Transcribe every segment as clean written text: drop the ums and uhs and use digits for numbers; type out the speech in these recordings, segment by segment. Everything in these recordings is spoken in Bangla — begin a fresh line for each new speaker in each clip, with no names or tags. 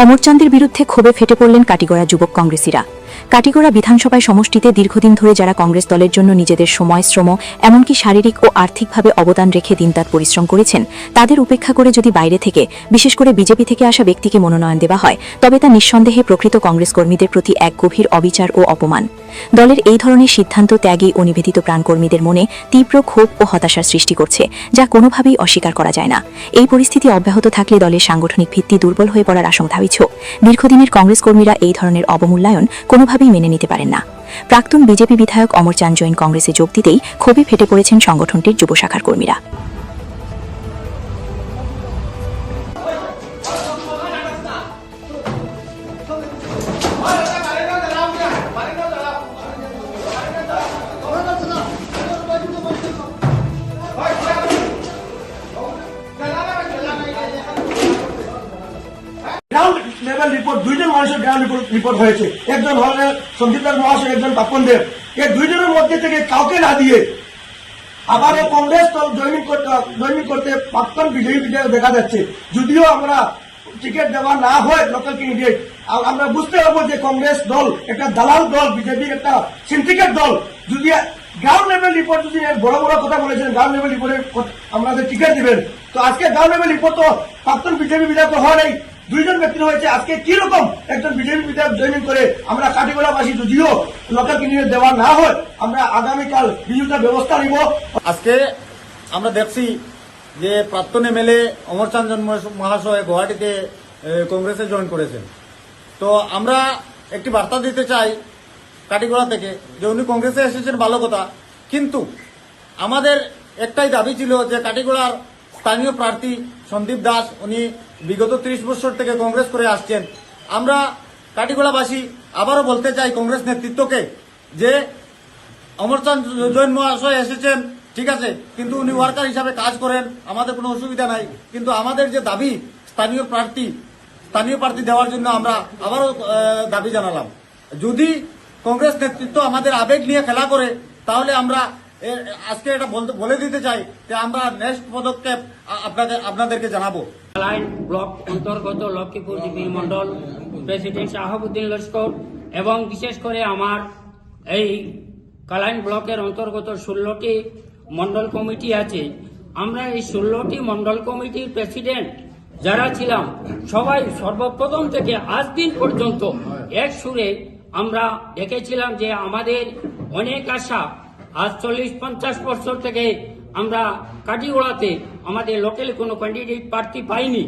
অমরচাঁদের বিরুদ্ধে ক্ষোভে ফেটে পড়লেন কাটিগড়া যুবক কংগ্রেসীরা। কাটিগড়া বিধানসভায় সমষ্টিতে দীর্ঘদিন ধরে যারা কংগ্রেস দলের জন্য নিজেদের সময়, শ্রম, এমনকি শারীরিক ও আর্থিকভাবে অবদান রেখে দিনরাত পরিশ্রম করেছেন, তাদের উপেক্ষা করে যদি বাইরে থেকে, বিশেষ করে বিজেপি থেকে আসা ব্যক্তিকে মনোনয়ন দেওয়া হয়, তবে তা নিঃসন্দেহে প্রকৃত কংগ্রেস কর্মীদের প্রতি এক গভীর অবিচার ও অপমান। দলের এই ধরনের সিদ্ধান্ত ত্যাগী ও নিবেদিত প্রাণকর্মীদের মনে তীব্র ক্ষোভ ও হতাশার সৃষ্টি করছে, যা কোনোভাবেই অস্বীকার করা যায় না। এই পরিস্থিতি অব্যাহত থাকলে দলের সাংগঠনিক ভিত্তি দুর্বল হয়ে পড়ার আশঙ্কা ধাবিত। দীর্ঘদিনের কংগ্রেস কর্মীরা এই ধরনের অবমূল্যায়ন কোনোভাবেই মেনে নিতে পারেন না। প্রাক্তন বিজেপি বিধায়ক অমরচাঁদ জৈন কংগ্রেসে যোগ দিতেই ক্ষোভে ফেটে পড়েছেন সংগঠনটির যুব শাখার কর্মীরা।
গ্রাউন্ড লেভেল রিপোর্ট দুইজন মানুষের গ্রাউন্ড রিপোর্ট হয়েছে, একজন হলেন সন্দীপ দাস মহাশয়, একজন পাপন দেব। এই দুইজনের মধ্যে থেকে কাউকে না দিয়ে আবারও কংগ্রেস দল জয়েনিং করতে প্রাক্তন বিজেপি বিধায়ক দেখা যাচ্ছে। যদিও আমরা টিকিট দেওয়া না হয় লোকাল ক্যান্ডিডেট, আমরা বুঝতে পারবো যে কংগ্রেস দল একটা দালাল দল, বিজেপির একটা সিন্ডিকেট দল। যদি গ্রাউন্ড লেভেল রিপোর্ট, যদি বড় বড় কথা বলেছেন গ্রাউন্ড লেভেল রিপোর্টে আমাদের টিকিট দিবেন, তো আজকে গ্রাউন্ড লেভেল রিপোর্ট তো প্রাক্তন বিজেপি বিধায়ক হওয়া নেই, দুইজন ব্যক্তির হয়েছে। আজকে কি রকম একজন বিজেপি বিধায়ক জয়েনিং করে আমরা কাটিগড়াবাসী যদিও লোকাল ক্যান্ডিডেট দেওয়া না হয়, আমরা আগামীকাল বিরুদ্ধে ব্যবস্থা নিব।
আজকে আমরা দেখছি যে প্রাক্তন এমএলএ অমরচাঁদ মহাশয় গুয়াহাটিতে কংগ্রেসে জয়েন করেছেন। তো আমরা একটি বার্তা দিতে চাই কাটিগড়া থেকে যে উনি কংগ্রেসে এসেছেন ভালো কথা, কিন্তু আমাদের একটাই দাবি ছিল যে কাটিগড়ার স্থানীয় প্রার্থী সন্দীপ দাস, উনি বিগত 30 বছর থেকে কংগ্রেস করে আসছেন। আমরা কাটিগড়াবাসী আবারও বলতে চাই কংগ্রেস নেতৃত্বকে যে অমরচাঁদ জৈন মহাশয় এসেছেন ঠিক আছে, কিন্তু উনি ওয়ার্কার হিসাবে কাজ করেন, আমাদের কোনো অসুবিধা নাই, কিন্তু আমাদের যে দাবি স্থানীয় প্রার্থী দেওয়ার জন্য আমরা আবারও দাবি জানালাম। যদি কংগ্রেস নেতৃত্ব আমাদের আবেগ নিয়ে খেলা করে, তাহলে আমরা আজকে এটা বলে দিতে চাই যে আমরা নেক্সট পদক্ষেপ আপনাদেরকে জানাবো।
কালাইন ব্লক অন্তর্গত লক্ষ্মীপুর জিপি মন্ডল প্রেসিডেন্ট শাহাবুদ্দিন লস্কর এবং বিশেষ করে আমার এই কালাইন ব্লকের অন্তর্গত 16টি মন্ডল কমিটি আছে। আমরা এই 16টি মন্ডল কমিটির প্রেসিডেন্ট যারা ছিলাম, সবাই সর্বপ্রথম থেকে আজ দিন পর্যন্ত এক সুরে আমরা দেখেছিলাম যে আমাদের অনেক আশা। আজ 40-50 বছর থেকে আমরা কাটিগড়াতে আমাদের লোকাল কোনো ক্যান্ডিডেট প্রার্থী পাইনি।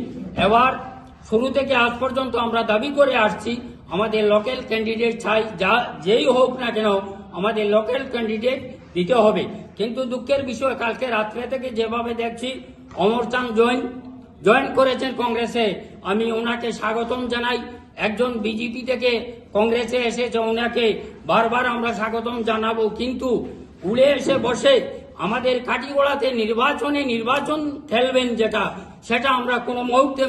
এবার শুরু থেকে আজ পর্যন্ত আমরা দাবি করে আসছি আমাদের লোকাল ক্যান্ডিডেট চাই, যেই হোক না কেন আমাদের লোকাল ক্যান্ডিডেট দিতে হবে। কিন্তু দুঃখের বিষয়, কালকে রাত্রে থেকে যেভাবে দেখছি অমরচাঁদ জয়েন করেছেন কংগ্রেসে, আমি ওনাকে স্বাগতম জানাই। একজন বিজেপি থেকে কংগ্রেসে এসেছে, ওনাকে বারবার আমরা স্বাগতম জানাবো, কিন্তু উড়ে এসে বসে আমাদের কাটিগড়াতে নির্বাচন খেলবেন, সেটা আমরা কোনো মুহূর্তে